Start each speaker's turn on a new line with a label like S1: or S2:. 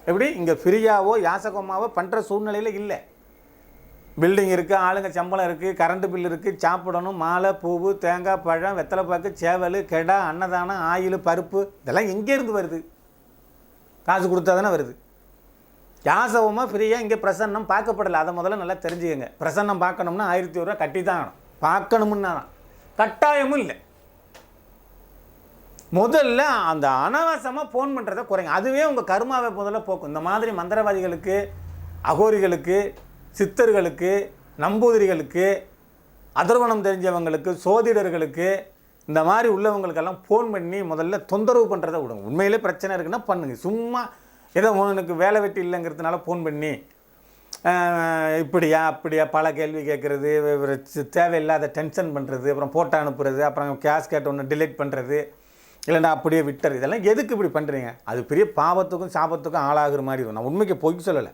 S1: எப்படி இங்கே ஃப்ரீயாவோ யாசகமாவோ பண்ணுற சூழ்நிலையில் இல்லை. பில்டிங் இருக்குது, ஆளுங்க சம்பளம் இருக்குது, கரண்ட்டு பில் இருக்குது, சாப்பிடணும், மாலை, பூவு, தேங்காய், பழம், வெத்தலைப்பாக்கு, சேவல், கெடா, அன்னதானம், ஆயில், பருப்பு, இதெல்லாம் எங்கேருந்து வருது? காசு கொடுத்தா தானே வருது. யாசகமாக ஃப்ரீயாக இங்கே பிரசன்னம் பார்க்கப்படலை. அதை முதல்ல நல்லா தெரிஞ்சுக்கங்க. பிரசன்னம் பார்க்கணும்னா 1000 ரூபா கட்டி தான் ஆகணும். பார்க்கணும்னா தான், கட்டாயமும் இல்லை. முதல்ல அந்த அனாவசியமாக ஃபோன் பண்ணுறதை குறைங்க. அதுவே உங்கள் கர்மாவை முதல்ல போக்கும். இந்த மாதிரி மந்திரவாதிகளுக்கு, அகோரிகளுக்கு, சித்தர்களுக்கு, நம்பூதிரிகளுக்கு, அதர்வனம் தெரிஞ்சவங்களுக்கு, சோதிடர்களுக்கு, இந்த மாதிரி உள்ளவங்களுக்கெல்லாம் ஃபோன் பண்ணி முதல்ல தொந்தரவு பண்ணுறதை விடுங்க. உண்மையிலே பிரச்சனை இருக்குன்னா பண்ணுங்கள். சும்மா ஏதோ உனக்கு வேலை வெட்டி இல்லைங்கிறதுனால ஃபோன் பண்ணி இப்படியா அப்படியா பல கேள்வி கேட்குறது, தேவையில்லாத டென்ஷன் பண்ணுறது, அப்புறம் போட்டோ அனுப்புறது, அப்புறம் கேஷ் கேட்ட ஒன்று டிலீட் பண்ணுறது, இல்லைன்னா அப்படியே விட்டுறது, இதெல்லாம் எதுக்கு இப்படி பண்ணுறீங்க? அது பெரிய பாவத்துக்கும் சாபத்துக்கும் ஆளாகிற மாதிரி இருக்கும். நான் உண்மைக்கு பொய் சொல்லலை.